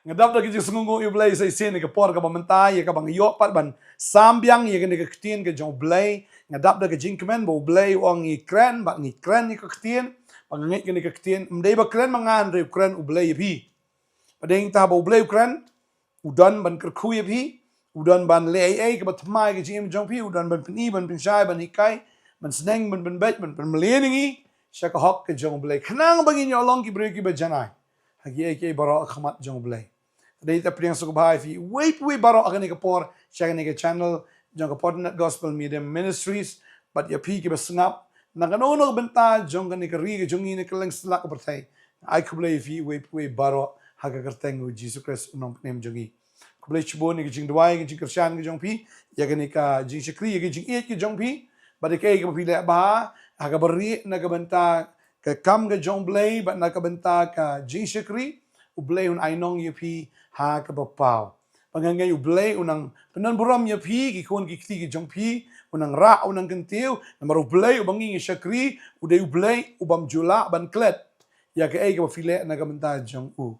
ngadap da ki sungu ublay sai sen ke por ka Bantei ya ka bang yo pat ban sambyang ya ke ktien ke jong blay ngadap da ke jing kemen bo blay ong i kren ba ni kren ni ke ktien bang ngi ke ktien mdei ba kren mangan re kren ublay bi padeng ta bo blay kren udan ban kerkhu bi udan ban le ai ke batmai ke jim jong pi udan ban pni ban pinshai ban hikai ban sneng ban bet ban mleningi shaka hok ke jong blay khnang bangin yo long ki bre ki ba janai hagi ai ke baro khmat jong blay dai ta priang su bhai fi wait baro agani ke por shaka ni ke channel jong ke POTTERNET Gospel Media Ministries but ya pi ki ba snap nagano no benta jong ni ke ri ke jong ni ke leng slak berthai ai khublay fi wait baro haga kerteng Jesus Christ nong nem jongi kublai chbo ni jing dwai jing krishan jong pi ya gani ka jing shakri ya jing et jong pi bade ke pi le ba aga beri na ka benta ka kam ga jong blai ba na ka benta ka jing shakri u blai un ainong ya pi ha ka ba pau pangangai u blai unang penan buram ya pi ki kon ki ti jong pi unang ra unang kentiu namar u blai u bangi shakri u de u blai u bam jula ban klet ya ka ba file na ka benta jong u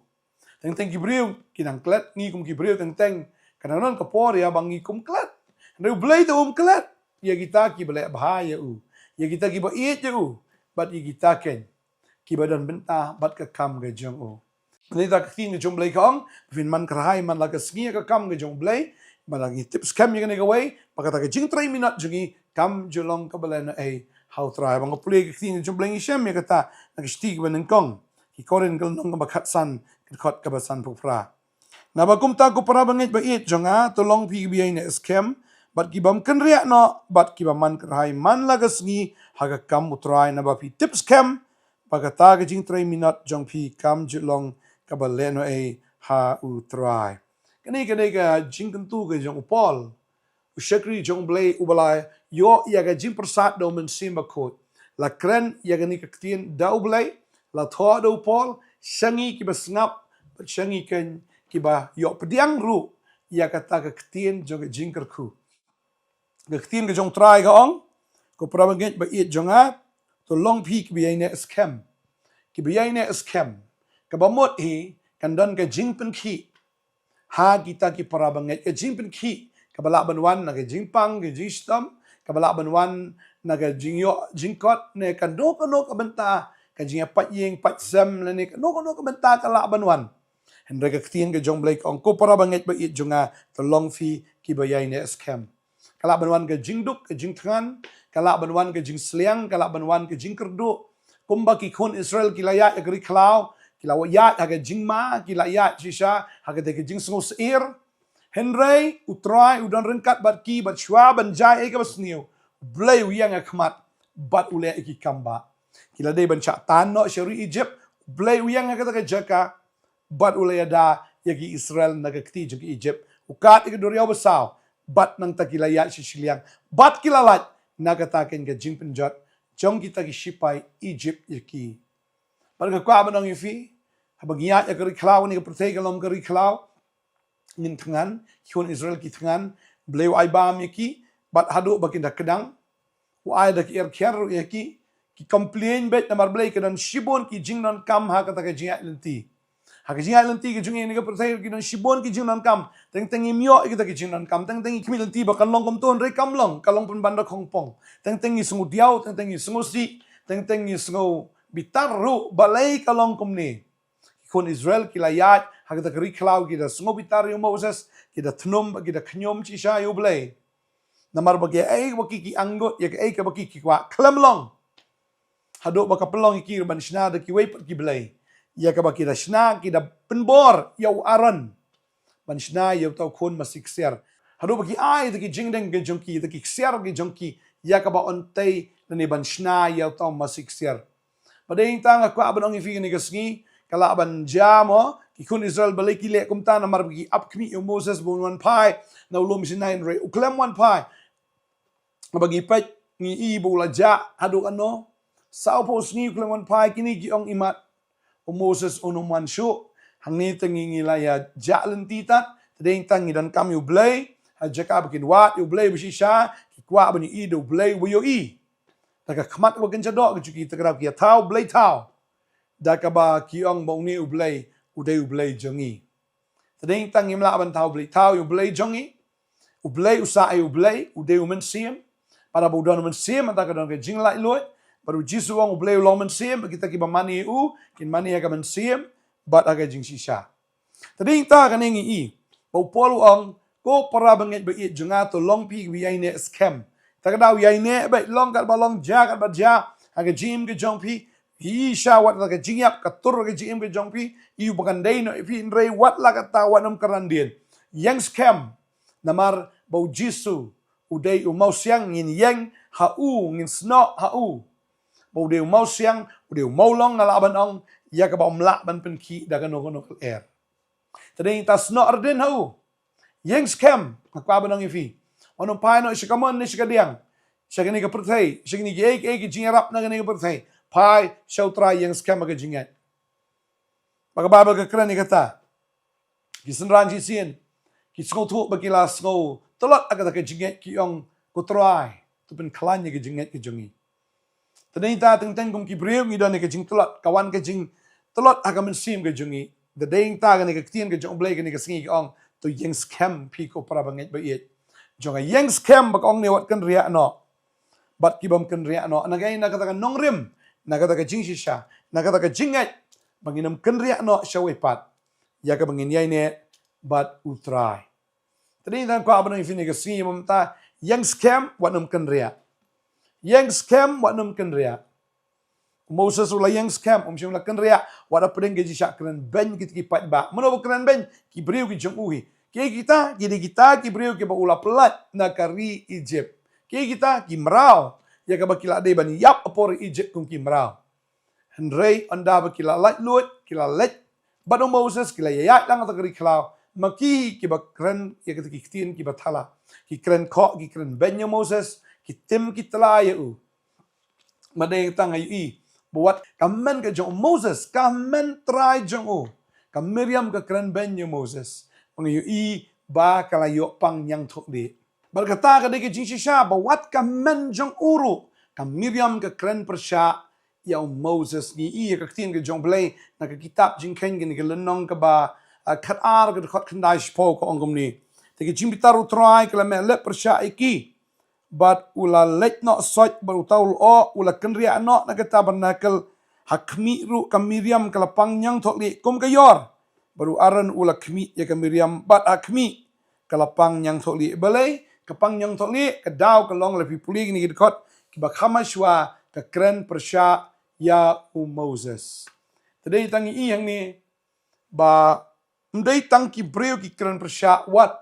teng kibriu kinang klet ni kum kibriu teng kananon ka por ya bangi kum klet na blay to klet ya kita ki bele bahaya u ya kita ki ba it ya u bat ya kita ken ki badan benta bat ka kam ga jong u ni ta ki ni jong blay kong vin man krai man la ka sngi ka kam ga jong blay malagi tips kam ya ga way pakata ka jing 3 minute jongi kam jolong ka bele na ai how try bang puli ki ni jong blay shem ya kata na stig ban kong ki koren gal nong ba khat san khot ka basan pupra na ba kum ta ko para bangit ba it jonga tolong pi bi iengskhem bat ki bam kynriah no bat ki bam man krai man lagas ngi haga kam utrai na ba pi tips kem pagata ga jing 3 minute jong pi kam julong ka ba leno e ha utrai kani ga jing kentu ga jong upol u shakri jong blay ubalai yo ya ga jing persat do men simba khot la kren ya ga ni ka tien da ublay la tho do upol shangi ki basngap shangi ken ki ba yo pediang ru ya kata ka ktien jong jingker khu ka ktien ga jong trai ga ong ko prabanget ba it jonga to long pi ki bi iengskhem ki bi iengskhem ka ba mot hi kan don ka jingpen khi ha kita ki prabanget ka jingpen khi ka bala ban wan na ka jingpang ka jistam ka bala ban wan na ka jingyo jingkot ne kan do ka benta ka jinga pat yeng pat sam la ni no ka benta ka la banwan hendra ka ktien ka jong blake ong ko para banget ba it jonga to long fi ki ba iengskhem ka la banwan ka jingduk ka jingthan ka la banwan ka jing sliang ka la banwan ka jingkerdu kumba ki khon Israel ki la ya agri klau ki la ya ka jingma ki la ya shisha ha ka de jing sngo sir hendrai utrai udan rengkat bat ki bat shwa ban jai e ka basniu blay wiang akhmat bat ule ki kamba kila day banca tanno syari Egypt blay uyang kata ka jaka bat ulayada yagi Israel nagakti jagi Egypt ukat ikaduriyaw basaw bat nang takilaya si Shillong bat kilalat nagatakin ka jing penjot jong kita ki shipay Egypt yaki parang kwa ba nang yufi habagya ya kari klaw ni ka protay kalom kari klaw nin tangan kion Israel ki tangan blay ay bam yaki bat hado bakin dakdang wa ay dak kher yaki ki complain bet na marblay ka don shibon ki jing non kam ha kata ka jinga lenti ha ka jinga lenti ki jungi ni ka protay ki don shibon ki jing non kam teng imyo kita ki jing non kam teng ikmi lenti ba kan long kom ton re kam long kalong pun banda khongpong teng isungu diaw teng isungu si teng isungu bitaru balay kalong kom ni kon Israel ki layat ha kata ka riklaw ki da sungu bitar yung Moses ki da tnum ki da knyom chi sha yu blay na marbagya ay waki ki anggot ya ay ka baki ki kwa klam long hado baka pelong iki ban shna da ki wei ki blay ya ka baki da shna ki da penbor yau aran ban shna yau tau kon masikser hado baki ai da ki jingdeng ge jongki da ki ser ge jongki ya ka ba ontay na ni ban shna yau tau masikser badeng tang kwa ban ong ifi ni gasngi kala ban jamo ki kun Israel balay ki le kumta na marbagi upkmi yung Moses bon one pai na ulom sinain re uklem one pai bagi pet ni ibu la ja hado ano sao po sni uklem one pai kini gi ong imat o Moses onum one shu hangni tangi ngilaya ja lentitat tadeng tangi dan kam yu blay ha jaka bakin wat yu blay bisha ki kwa bani i do blay wo yo i taka khamat wa gancha do ki tagrab ki tau blay tau da ka ba ki ong bong ni ublay uday ublay jongi Tading tang im la ban tau you blay jongi. U blay usai u blay u de u men siem. Para bu don men siem anta ka don ke jing lai loy. Baru jisu wang u blay u long men siem kita ki ba mani u kin mani ka men siem bat aga jing sisa. Tading ta ka nengi I. Bau polu ang ko para banget ba it junga to long pi wi ai ne scam. Ta ka daw yai ne ba long kat ba long ja kat ba ja aga jim ke jong pi hi sha wat la ka jing yap ka tur ka jim ke jong pi I bukan dai no pi rei wat la ka ta wanam karandien. Iengskhem namar bau jisu udai u mau siang ngin yeng ha u ngin sno ha u. Bau de u mau siang u de u mau long ngala ban ong ya ka ba mla ban pen ki da ka no air. Tading ta sno ardin ha u. Iengskhem kwa ban ong ifi. Ono pai no shikamon ni shikadiang. Shagani ka perthai, shagani ek jingarap na gani ka perthai. Pai shau try iengskhem ka jingat. Baka Bible ka kran ni kata. Kisan ranji sien. Kisngo tu bakila sngo. Tolot agak ka jingat ki ong ko try. Tu pen klan ka jingat ka jongi. Tading ta teng kum ki breu ngi don ka jing tolot kawan ka jing tolot aga men sim ka jongi. The ding ta gani ka tien ka jong blay ka ni ka singi ong to iengskhem pi ko para banget ba it. Jonga iengskhem bak ong ne wat kynriah no. Bat kibam kynriah no. Nagay nakata ka Nongkhryiem. Nakata ka jing sisa. Nakata ka jingat. Banginam kynriah no shawepat. Ya ka bangin yay ne bat utray. Tadi tan ko abang ifini ka singi mamta iengskhem wat nam kynriah. Iengskhem wat nam kynriah. Moses ula iengskhem shim la kynriah wat apeng ke jisa kren ben kit ki pat ba. Mano kren ben ki breu ki jong uhi. Kita ki breu ki ba ula pelat na kari Egypt. Kita ki merau ya ka ba kila de ban yap apor Egypt kum ki merau. Henry anda ba kila lat lut kila let banu Moses kila ya lang ta kari klau maki ki ba kren ya ka ki tin ki ba thala ki kren ko ki kren ben ya Moses ki tim ki tala ya u. Madeng tang ayu I buat kamen ka jong Moses kamen try jong u. Ka Miriam ka kren ben ya Moses. Mengayu I ba kalayo pang yang thok di. Berkata ka deke jing sisa bawat ka men jong uru. Ka Miriam ka kren persya ya Moses ni I ka tin ka jong blay na ka kitab jing ken ka lenong ka ba kat ar ka khot khandai spo ko ongom ni. Teke jing bitaru try ka me le persya iki. But ula let no sot baru taul o ula kynriah no na ka tabernakel hakmi ru ka Miriam ka lapang yang thok li kum ka yor. Baru aran ula kmi ya ka Miriam bat akmi kalapang yang tholi balai kapang yang tholi ka daw ka long lepi puli ni gidkot ki ba khamashwa ka kren persya ya Moses. Tadai tangi I yang ni ba ndai tang ki breu ki kren persya wat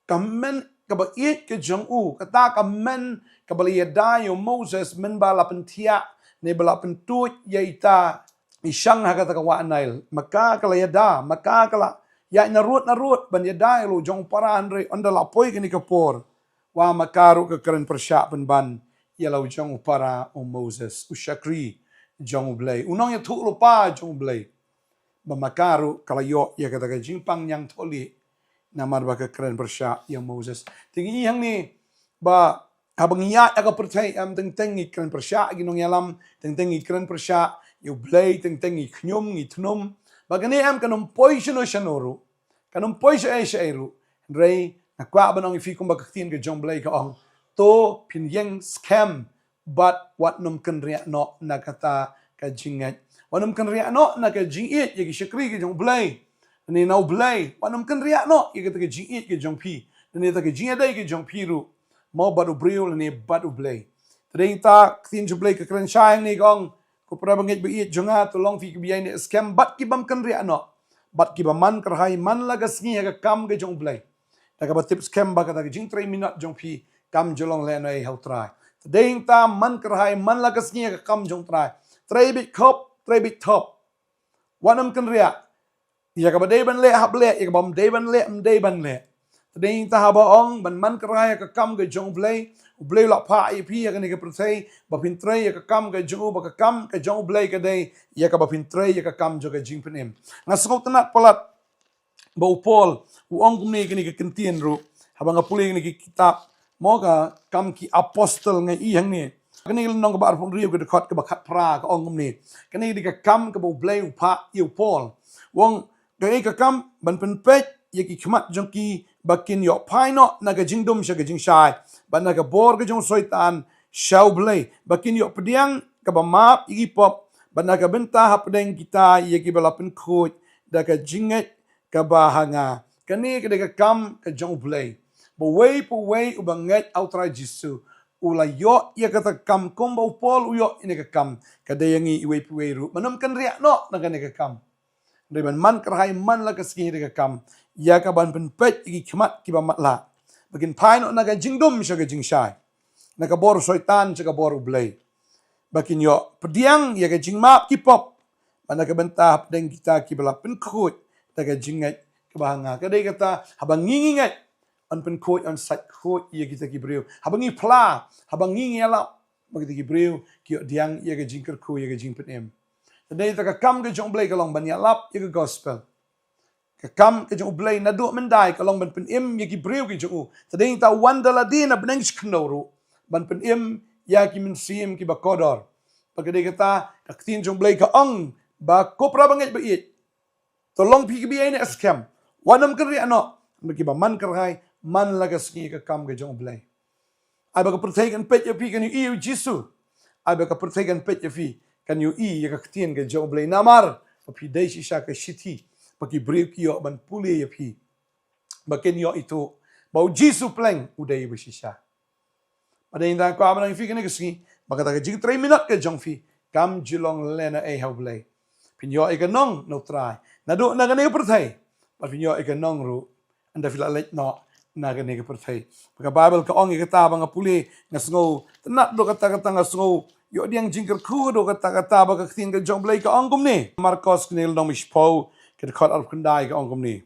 kamen ka ba it ka jong u kata kamen ka ba ya Moses men ba la pentia ne ba la pentut ya ita Isang hakata ka wanail maka kala yada maka kala ya narut ban yada lo jong para andre andala poi kini kapor wa makaru ka keren persya ban ya lo jong para Moses ushakri jong blay unong ya tu lupa jong blay ba makaru kala yo ya kata ka jingpang yang tholi namar ba ka keren persya ya Moses tingi yang ni ba habang iya ka percaya am teng keren persya ginong yalam teng keren persya you blay teng I knyum I tnum bagani am kanum poisino shanoru kanum poiso e shairu rei na kwa banong ifi kum baktin ke jong blay ka ong to pin iengskhem but what num kynriah no nakata ka jingat wanum kynriah no na ka jingit ye ki shakri ke jong blay ni now blay wanum kynriah no ye ka jingit ke jong pi ni ta ke jingada ke jong pi ru mo badu briul ni badu blay tading ta tin jong blay ka kren shang ni gong ko para bangit biit jonga to long fi biyain scam bat ki bam kynriah no bat ki man karhai man lagas ngi ga kam ga jong blay daga bat tip scam ba ka jing 3 minute jong fi kam jolong le nai how try tading ta man karhai man lagas ngi ga kam jong try 3 bit kop 3 bit top wanam kynriah ya ka ba dei ban le hab le ya ka bam dei ban le dei ban le tading ta ha ba ong ban man karhai ka kam ga jong blay blay la pa ip ya ka ni ka protei ba pin tre ya ka kam ka jong ba ka kam ka jong blay ka dei ya ka ba pin tre ya ka kam jo ka jing penem ngasok tanat palat ba upol uong kumni ka ni ka kentien ru habang ka puli ni ki kitab mo ka kam ki apostle ngai I hang ni kani nong ka ba arpong riu ka khot ka ba khat pra ka ong kumni kani di ka kam ka ba blay upa I upol wong cái cam ban pen pet ye ki khmat jong ki bakin yo phai no na ga jingdum sha ga jing shai ban na ga bor ga jong soitan shau blai bakin yo pdiang ka ba map igi pop ban na ga benta hap deng kita ye ki bala pen khoj da ga jinget ka ba hanga kani ka ga kam ka jong blai bo way u banget outra jisu ula yo ye ka kam kombo pol u yo ine ka kam ka de yangi iwe pu ru manam kan ria no na ga ne ka kam Reban man kerhai man la keski de kam ya ka ban pen pet ki khmat ki ba matla bagin phai no na ga jingdum sha ga jingshai na ka bor soitan sha ga bor blai bakin yo pediang ya ga jingmap ki pop mana ka benta deng kita ki bala pen khut ta ga jingai ka bahanga ka dei kata habang ngingingat an pen khut an sat khut ya kita ki breu habang ngi pla habang ngi ala bagiti ki breu ki diang ya ga jingker khu ya ga jing penem Tadai ta ka kam ke jong blai ka long ban ya lap ye ka gospel. Ka kam ke jong blai na do mendai ka long ban pen im ye ki breu ki jong. Tadai ta wanda la dina beneng sknoru. Ban pen im ya ki min sim ki ba kodor. Pagade kata ka tin jong blai ka ong ba kopra banget ba it. Tolong pi ki bi ene scam. Wanam kri ano. Ki ba man krai man la ka ski ka kam ke jong blai. Ai ba ka protegen pet ye pi kan yu jisu. Ai ba ka protegen pet ye fi kan yu ya ka ktien ke jong blai namar pi dai shi sha ka shiti paki breu ki yo ban puli ya pi baken yo itu bau jisu pleng udai ba shi sha pada inda ko abang fi kan ke ski baka ta jing 3 minute ke jong fi kam jilong lena e hau blai pin yo e ka nong no try na do na ne perthai pa pin yo e ka nong ru anda fila let no na ne ke perthai baka bible ka ong e ka ta bang puli ngasngo tenat do kata ngasngo yo diang jingker khu do kata ba ka tin ka jong blai ka angum ni marcos knil dong mispo ke khot al kundai ka angum ni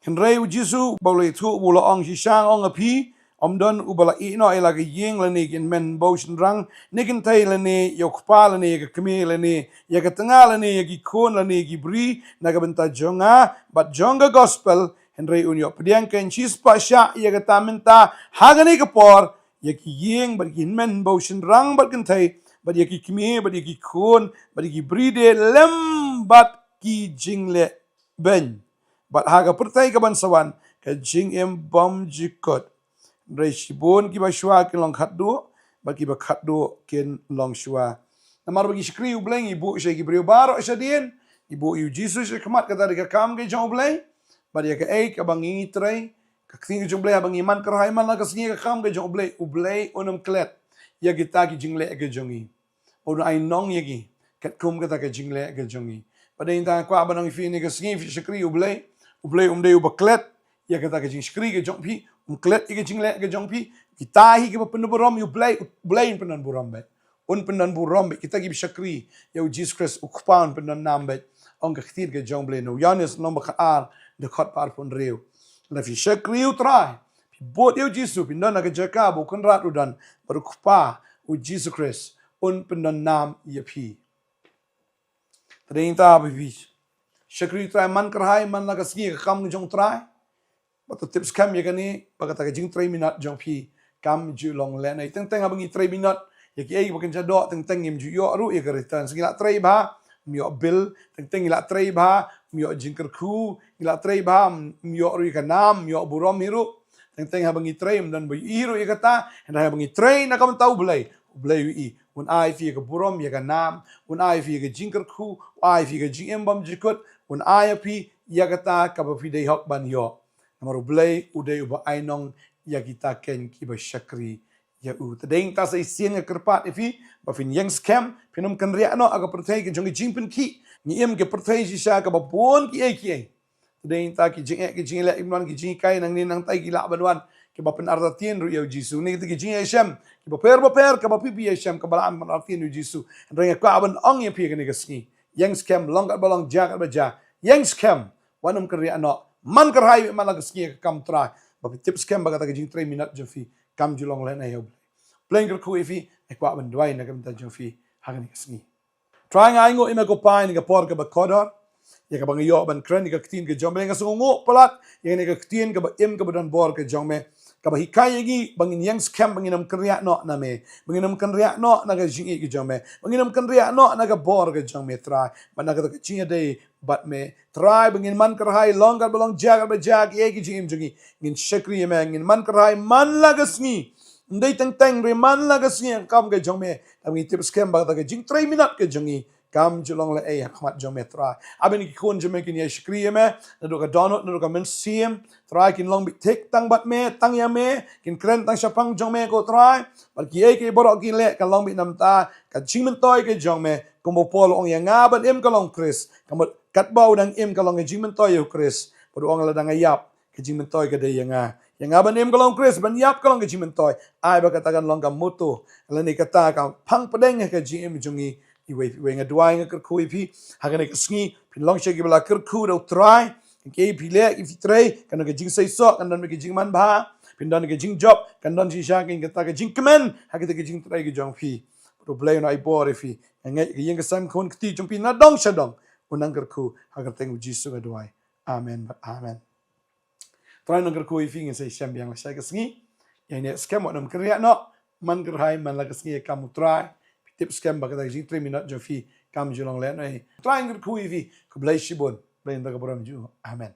henrei u jisu bolai thu bula ong shi shang ong api omdon u bala I no ila ga yeng la ni kin men boshin rang nikin tai la ni yo khpa la ni ka kmi la ni ya ka tanga la ni ya ki khon la ni ki bri na ka benta jonga but jonga gospel henrei un yo pdiang ken chis pa sha ya ka tamenta hagani ka por Yaki yeng, but yaki men boshin rang, but can tay, but yaki kmi, but yaki khon, but yaki bride lem, but ki jingle ben. But haga pertay ka ban sawan, ka jing em bom jikot. Reshibon ki ba shwa kin long khatdo, but ki ba khatdo kin long shwa. Namar bagi shkri u bleng ibu shay ki breu baro shadien, ibu yu Jesus kamat kata ka kam ke jong bleng, but yaka ek abang ingi tray. Kating jong blai abang iman kerhai man la kasngi ka kam ke jong blai u blai onam klet ya kita ki jingle ke jongi on ai nong yagi kat kum kata ke jingle ke jongi pada inta kwa abang fi ni kasngi fi shkri u blai de u baklet ya kata ke jing shkri ke jong pi klet ke jingle ke jong pi kita hi ke pen burom u blai penan burom be on penan burom be kita ki shkri ya Jesus Christ u kpan penan nambe on ka khtir ke jong blai no yanis no bakar de khot par pon reu na fi shakri utrai fi bot eu jisu pin na ga jaka bo kan rat udan baru kupa u Jesus Christ un pin nam ye pi trinta bi shakri utrai man karhai man na ga ski kam jong trai but tips kam ye gani bagata ga jing 3 minute jong pi kam ju long le nai teng abang 3 minute ye ki ai bakan jado teng im ju yo ru ye ga return singila 3 ba mio bill teng ila 3 ba mio jingker khu ila 3 ba mio ru ka nam mio burom hiru teng habang I 3 dan bu hiru ye kata and habang I 3 na kam tau blai I un ai fi ka burom ye ka nam un ai fi ka jingker khu ai fi ka jing bam jikot un ai fi ya kata ka ba fi dei hok ban yo namaru blai u dei ba ainong ya kita ken ki ba shakri ya u tadeng ta sai sien ke kerpat fi ba fin iengskhem pinum kynriah no aga perthai ke jong jingpen ki ni em ke perthai si sha ka ba pon ki ai tadeng ta ki jing le imlan ki jing kai nang ni nang tai ki la banwan ke ba pen ardatien ru ya jisu ni ki jing shem ki ba per ka ba pi shem ka ba an ardatien ru jisu reng ka ban ong ye pi ke ni ski iengskhem long ka balong ja ka ba ja iengskhem wanum kynriah no man kerhai man la ski ka kam tra ba tips kem ba kata ke jing 3 minute jo fi kam julong len ayo playing ku ifi e kwa ban dwai na kam ta jo fi hagani kasni trying ai ngo ime ko pai ni ka por ka ba kodor ya ka bang yo ban kren ni ka tin ke jom nga sungo palat ya ni ka tin ka ba im ka ban bor ka jom me kabahikai gi bangin iengskhem bangin Nongkhryiem no na me bangin Nongkhryiem no na ga jing gi jong me bangin Nongkhryiem no na ga bor ga jong me try man na ga jing day but me try bangin man karhai long ga belong jag ba jag ye gi jing jongi ngin shakri me ngin man karhai man la ga sngi ndai tang tang re man la ga sngi kam ga jong me bangin tip scam ba ga jing 3 minute ga jongi kam julong le hakmat jong me try abin ki khon jome kin ye shakri me na do ga donut na do ga men sim try kin long bit tek tang bat me tang ya me kin kren tang shapang jong me ko try bal ki ye ke borok kin le ka long bit nam ta ka ching men toy ke jong me kombo pol ong ya nga ban em ka long Chris kamot kat bau dang em ka long jing men toy yo Chris bodo ong la dang yap ke jing men toy ke de yang nga ban em ka long Chris ban yap ka long ke jing men toy ai ba katakan long ka moto la ni kata ka phang padeng ke jing jongi iwe nga duai nga kerku ipi hagane sngi pin long shegi bala kerku do try ke pile if try kan ga jing sai so kan don ke jing man ba pin don ke jing job kan don si sha kin kata ke jing kemen hagate ke jing try ke jong fi do play na ibor ifi nga iengskhem kon kti jong pi na dong shadong unang kerku hagate ngu jisu ga duai amen amen try nang kerku ifi ngin sai sham yang la sai ke sngi yang ne scam nam kriya no man gerhai man la ke sngi kamu try tip scam ba kada jing 3 minute jo fi kam julong le nei trying ku vi ku blai shibon blai nda ka boram ju amen